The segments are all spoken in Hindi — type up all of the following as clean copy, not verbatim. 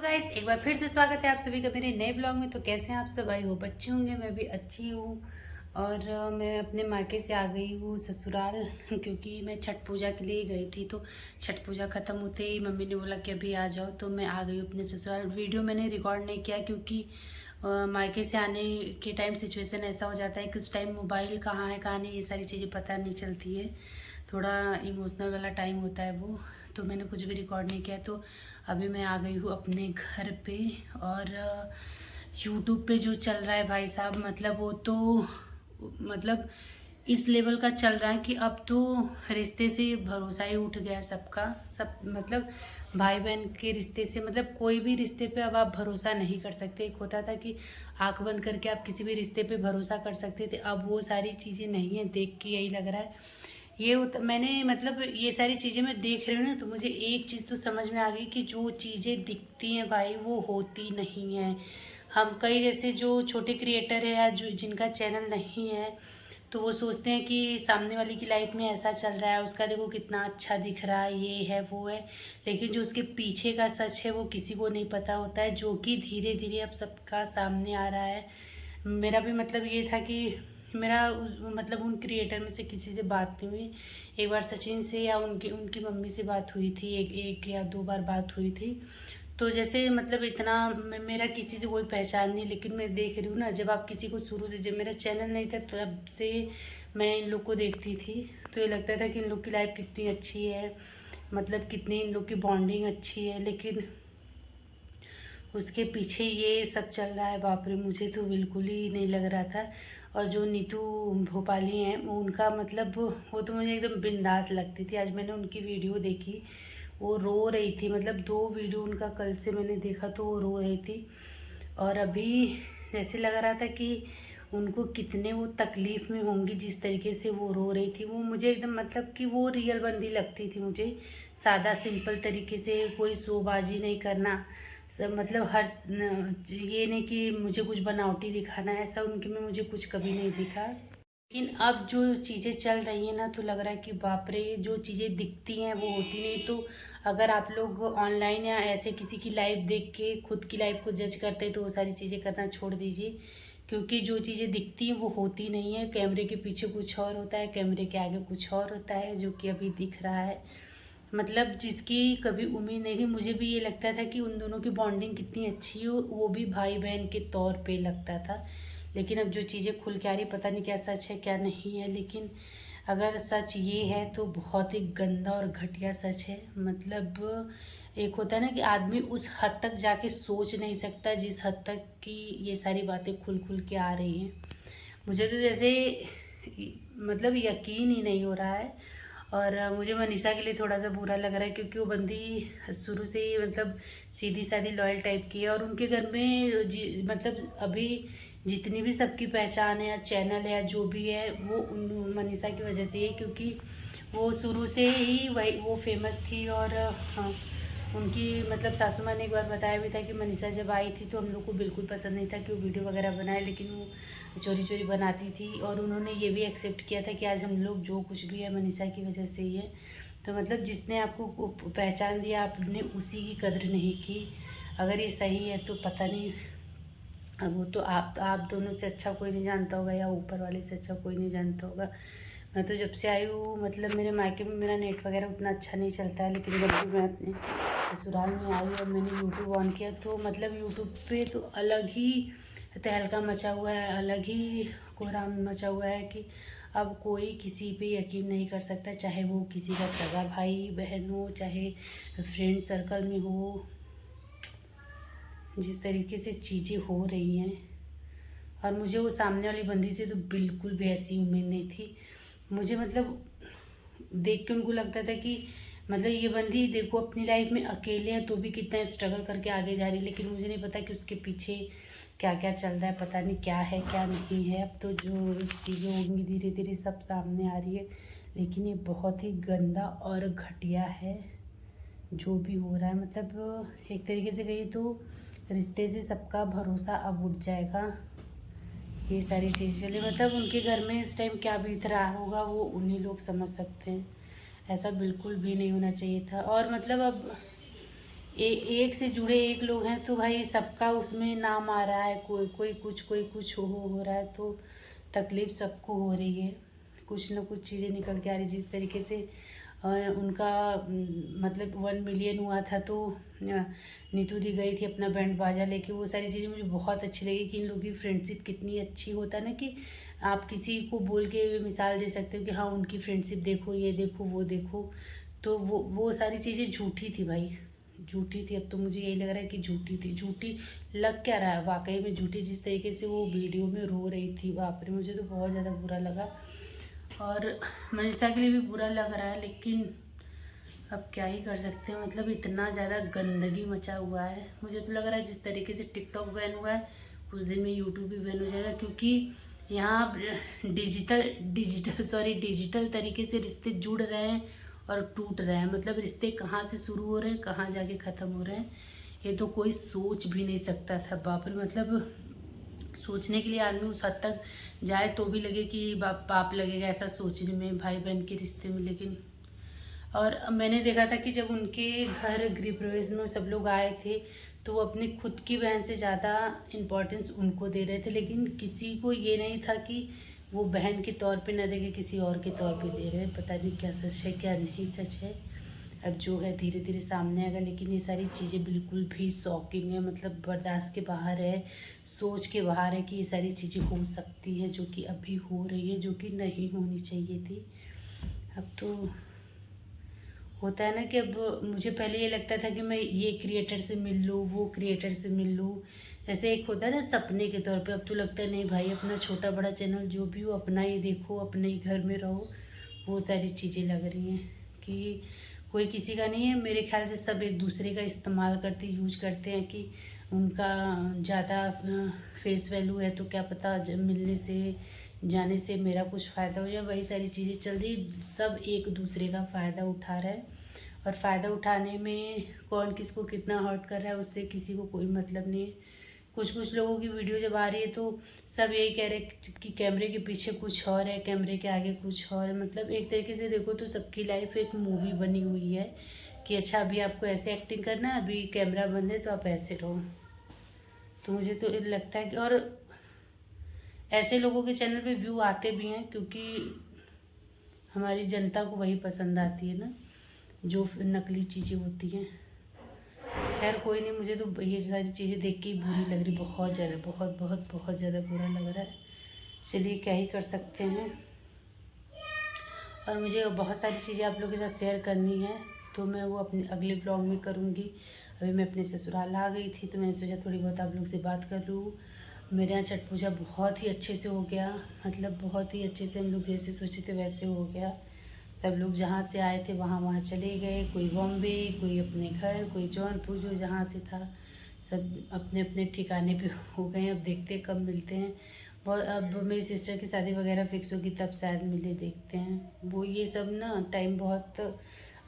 गाइस एक बार फिर से स्वागत है आप सभी का मेरे नए ब्लॉग में। तो कैसे हैं आप सब? आई होप अच्छे होंगे। मैं भी अच्छी हूँ। और मैं अपने मायके से आ गई हूँ ससुराल क्योंकि मैं छठ पूजा के लिए गई थी। तो छठ पूजा ख़त्म होते ही मम्मी ने बोला कि अभी आ जाओ, तो मैं आ गई हूँ अपने ससुराल। वीडियो मैंने रिकॉर्ड नहीं किया क्योंकि मायके से आने के टाइम सिचुएशन ऐसा हो जाता है कि उस टाइम मोबाइल कहाँ है कहाँ नहीं, ये सारी चीज़ें पता नहीं चलती है। थोड़ा इमोशनल वाला टाइम होता है वो, तो मैंने कुछ भी रिकॉर्ड नहीं किया। तो अभी मैं आ गई हूँ अपने घर पे। और यूट्यूब पे जो चल रहा है भाई साहब, मतलब वो तो मतलब इस लेवल का चल रहा है कि अब तो रिश्ते से भरोसा ही उठ गया सबका। सब मतलब भाई बहन के रिश्ते से, मतलब कोई भी रिश्ते पे अब आप भरोसा नहीं कर सकते। एक होता था कि आंख बंद करके आप किसी भी रिश्ते पे भरोसा कर सकते थे, अब वो सारी चीज़ें नहीं है। देख के यही लग रहा है मैंने मतलब ये सारी चीज़ें मैं देख रही हूँ ना, तो मुझे एक चीज़ तो समझ में आ गई कि जो चीज़ें दिखती हैं भाई वो होती नहीं हैं। हम कई जैसे जो छोटे क्रिएटर है या जो जिनका चैनल नहीं है, तो वो सोचते हैं कि सामने वाले की लाइफ में ऐसा चल रहा है, उसका देखो कितना अच्छा दिख रहा है, ये है वो है। लेकिन जो उसके पीछे का सच है वो किसी को नहीं पता होता है, जो कि धीरे धीरे अब सबका सामने आ रहा है। मेरा भी मतलब ये था कि मतलब उन क्रिएटर में से किसी से बात नहीं हुई। एक बार सचिन से या उनकी उनकी मम्मी से बात हुई थी, एक या दो बार बात हुई थी। तो जैसे मतलब इतना मेरा किसी से कोई पहचान नहीं, लेकिन मैं देख रही हूँ ना, जब आप किसी को शुरू से, जब मेरा चैनल नहीं था तब से मैं इन लोग को देखती थी, तो ये लगता था कि इन लोग की लाइफ कितनी अच्छी है, मतलब कितनी इन लोग की बॉन्डिंग अच्छी है। लेकिन उसके पीछे ये सब चल रहा है, बाप रे, मुझे तो बिल्कुल ही नहीं लग रहा था। और जो नीतू भोपाली हैं उनका मतलब वो तो मुझे एकदम बिंदास लगती थी। आज मैंने उनकी वीडियो देखी, वो रो रही थी, मतलब 2 वीडियो उनका कल से मैंने देखा तो वो रो रही थी। और अभी जैसे लग रहा था कि उनको कितने वो तकलीफ़ में होंगी, जिस तरीके से वो रो रही थी, वो मुझे एकदम मतलब कि वो रियल बंदी लगती थी मुझे। सादा सिंपल तरीके से, कोई शोबाजी नहीं करना, सब मतलब ये नहीं कि मुझे कुछ बनावटी दिखाना है, ऐसा उनके में मुझे कुछ कभी नहीं दिखा। लेकिन अब जो चीज़ें चल रही हैं ना, तो लग रहा है कि बाप रे, जो चीज़ें दिखती हैं वो होती नहीं। तो अगर आप लोग ऑनलाइन या ऐसे किसी की लाइफ देख के खुद की लाइफ को जज करते हैं तो वो सारी चीज़ें करना छोड़ दीजिए, क्योंकि जो चीज़ें दिखती हैं वो होती नहीं है। कैमरे के पीछे कुछ और होता है, कैमरे के आगे कुछ और होता है, जो कि अभी दिख रहा है। मतलब जिसकी कभी उम्मीद नहीं थी। मुझे भी ये लगता था कि उन दोनों की बॉन्डिंग कितनी अच्छी हो, वो भी भाई बहन के तौर पे लगता था। लेकिन अब जो चीज़ें खुल के आ रही, पता नहीं क्या सच है क्या नहीं है। लेकिन अगर सच ये है तो बहुत ही गंदा और घटिया सच है। मतलब एक होता है ना कि आदमी उस हद तक जाके सोच नहीं सकता जिस हद तक कि ये सारी बातें खुल खुल के आ रही हैं। मुझे तो जैसे मतलब यकीन ही नहीं हो रहा है। और मुझे मनीषा के लिए थोड़ा सा बुरा लग रहा है, क्योंकि वो बंदी शुरू से ही मतलब सीधी सादी लॉयल टाइप की है। और उनके घर में मतलब अभी जितनी भी सबकी पहचान है या चैनल है या जो भी है, वो उन मनीषा की वजह से है, क्योंकि वो शुरू से ही वही वो फेमस थी। और हाँ, उनकी मतलब सासू माँ ने एक बार बताया भी था कि मनीषा जब आई थी तो हम लोग को बिल्कुल पसंद नहीं था कि वो वीडियो वगैरह बनाए, लेकिन वो चोरी चोरी बनाती थी। और उन्होंने ये भी एक्सेप्ट किया था कि आज हम लोग जो कुछ भी है मनीषा की वजह से ही है। तो मतलब जिसने आपको पहचान दिया, आपने उसी की कदर नहीं की। अगर ये सही है तो पता नहीं, अब वो तो आप दोनों से अच्छा कोई नहीं जानता होगा, या ऊपर वाले से अच्छा कोई नहीं जानता होगा। मैं तो जब से आई हूँ, मतलब मेरे मायके में मेरा नेट वगैरह उतना अच्छा नहीं चलता है, लेकिन जब भी मैं अपने ससुराल में आई और मैंने यूट्यूब ऑन किया, तो मतलब यूट्यूब पे तो अलग ही तहलका मचा हुआ है, अलग ही कोहराम मचा हुआ है कि अब कोई किसी पे यकीन नहीं कर सकता, चाहे वो किसी का सगा भाई बहन हो, चाहे फ्रेंड सर्कल में हो। जिस तरीके से चीज़ें हो रही हैं, और मुझे वो सामने वाली बंदी से तो बिल्कुल भी ऐसी उम्मीद नहीं थी। मुझे मतलब देख के उनको लगता था कि मतलब ये बंदी देखो अपनी लाइफ में अकेले है तो भी कितना स्ट्रगल करके आगे जा रही है, लेकिन मुझे नहीं पता कि उसके पीछे क्या क्या चल रहा है, पता नहीं क्या है क्या नहीं है। अब तो जो चीज़ें होंगी धीरे धीरे सब सामने आ रही है, लेकिन ये बहुत ही गंदा और घटिया है जो भी हो रहा है। मतलब एक तरीके से कहिए तो रिश्ते से सबका भरोसा अब उठ जाएगा। ये सारी चीज़ें चली, मतलब उनके घर में इस टाइम क्या बीत रहा होगा वो उन्हीं लोग समझ सकते हैं। ऐसा बिल्कुल भी नहीं होना चाहिए था। और मतलब अब एक से जुड़े एक लोग हैं तो भाई सबका उसमें नाम आ रहा है, कोई कोई कुछ हो रहा है, तो तकलीफ़ सबको हो रही है। कुछ ना कुछ चीज़ें निकल के आ रही। जिस तरीके से उनका मतलब 1 मिलियन हुआ था, तो नीतू दी गई थी अपना बैंड बाजा लेके। वो सारी चीज़ें मुझे बहुत अच्छी लगी कि इन लोगों की फ्रेंडशिप कितनी अच्छी होता है ना, कि आप किसी को बोल के मिसाल दे सकते हो कि हाँ उनकी फ्रेंडशिप देखो, ये देखो, वो देखो। तो वो सारी चीज़ें झूठी थी भाई, झूठी थी। अब तो मुझे यही लग रहा है कि झूठी थी। झूठी लग क्या रहा है, वाकई में झूठी। जिस तरीके से वो वीडियो में रो रही थी, बाप रे, मुझे तो बहुत ज़्यादा बुरा लगा। और मनीषा के लिए भी बुरा लग रहा है, लेकिन अब क्या ही कर सकते हैं। मतलब इतना ज़्यादा गंदगी मचा हुआ है। मुझे तो लग रहा है जिस तरीके से टिकटॉक बैन हुआ है, कुछ दिन में यूट्यूब भी बैन हो जाएगा, क्योंकि यहाँ डिजिटल तरीके से रिश्ते जुड़ रहे हैं और टूट रहे हैं। मतलब रिश्ते कहाँ से शुरू हो रहे हैं, कहाँ जाके ख़त्म हो रहे हैं, ये तो कोई सोच भी नहीं सकता था। बाप रे, मतलब सोचने के लिए आदमी उस हद तक जाए तो भी लगे कि पाप लगेगा ऐसा सोचने में, भाई बहन के रिश्ते में। लेकिन और मैंने देखा था कि जब उनके घर गृह प्रवेश में सब लोग आए थे, तो वो अपनी खुद की बहन से ज़्यादा इम्पोर्टेंस उनको दे रहे थे। लेकिन किसी को ये नहीं था कि वो बहन के तौर पे न देखे, किसी और के तौर पे दे रहे हैं। पता नहीं क्या सच है क्या नहीं सच है, अब जो है धीरे धीरे सामने आएगा। लेकिन ये सारी चीज़ें बिल्कुल भी शॉकिंग है, मतलब बर्दाश्त के बाहर है, सोच के बाहर है कि ये सारी चीज़ें हो सकती हैं, जो कि अभी हो रही है, जो कि नहीं होनी चाहिए थी। अब तो होता है ना कि अब मुझे पहले ये लगता था कि मैं ये क्रिएटर से मिल लूँ, वो क्रिएटर से मिल लूँ, जैसे एक होता है ना सपने के तौर पे। अब तो लगता है नहीं भाई, अपना छोटा बड़ा चैनल जो भी हो, अपना ही देखो, अपने ही घर में रहो। वो सारी चीज़ें लग रही हैं कि कोई किसी का नहीं है। मेरे ख्याल से सब एक दूसरे का इस्तेमाल करते, यूज करते हैं कि उनका ज़्यादा फेस वैल्यू है, तो क्या पता मिलने से, जाने से मेरा कुछ फ़ायदा हो जाए। वही सारी चीज़ें चल रही, सब एक दूसरे का फ़ायदा उठा रहा है। और फ़ायदा उठाने में कौन किसको कितना हर्ट कर रहा है, उससे किसी को कोई मतलब नहीं है। कुछ लोगों की वीडियो जब आ रही है तो सब यही कह रहे कि कैमरे के पीछे कुछ और है, कैमरे के आगे कुछ और है। मतलब एक तरीके से देखो तो सबकी लाइफ एक मूवी बनी हुई है कि अच्छा अभी आपको ऐसे एक्टिंग करना है, अभी कैमरा बंद है तो आप ऐसे रहो। तो मुझे तो लगता है कि, और ऐसे लोगों के चैनल पे व्यू आते भी हैं, क्योंकि हमारी जनता को वही पसंद आती है ना, जो नकली चीज़ें होती हैं। खैर कोई नहीं, मुझे तो ये सारी चीज़ें देख के ही बुरी लग रही, बहुत ज़्यादा, बहुत बहुत बहुत ज़्यादा बुरा लग रहा है। चलिए क्या ही कर सकते हैं। और मुझे बहुत सारी चीज़ें आप लोगों के साथ शेयर करनी है, तो मैं वो अपने अगले ब्लॉग में करूँगी। अभी मैं अपने ससुराल आ गई थी, तो मैंने सोचा थोड़ी बहुत आप लोग से बात कर लूँ। मेरे यहाँ छठ पूजा बहुत ही अच्छे से हो गया, मतलब बहुत ही अच्छे से, हम लोग जैसे सोचे थे वैसे हो गया। सब लोग जहाँ से आए थे वहाँ चले गए, कोई बॉम्बे, कोई अपने घर, कोई जौनपुर, जो जहाँ से था सब अपने अपने ठिकाने पे हो गए। अब देखते हैं कब मिलते हैं। बहुत, अब मेरी सिस्टर की शादी वगैरह फिक्स होगी तब शायद मिले, देखते हैं। वो ये सब ना टाइम बहुत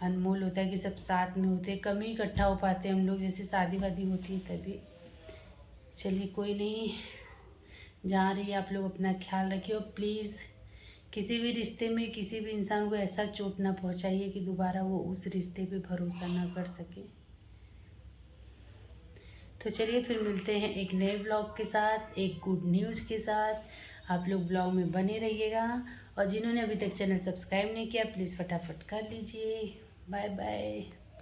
अनमोल होता है कि सब साथ में होते हैं, कम ही इकट्ठा हो पाते हैं हम लोग, जैसे शादी वादी होती है तभी। चलिए कोई नहीं, जहाँ रही आप लोग अपना ख्याल रखिए, और प्लीज़ किसी भी रिश्ते में किसी भी इंसान को ऐसा चोट ना पहुँचाइए कि दोबारा वो उस रिश्ते पे भरोसा ना कर सके। तो चलिए फिर मिलते हैं एक नए ब्लॉग के साथ, एक गुड न्यूज़ के साथ। आप लोग ब्लॉग में बने रहिएगा, और जिन्होंने अभी तक चैनल सब्सक्राइब नहीं किया प्लीज़ फटाफट कर लीजिए। Bye bye.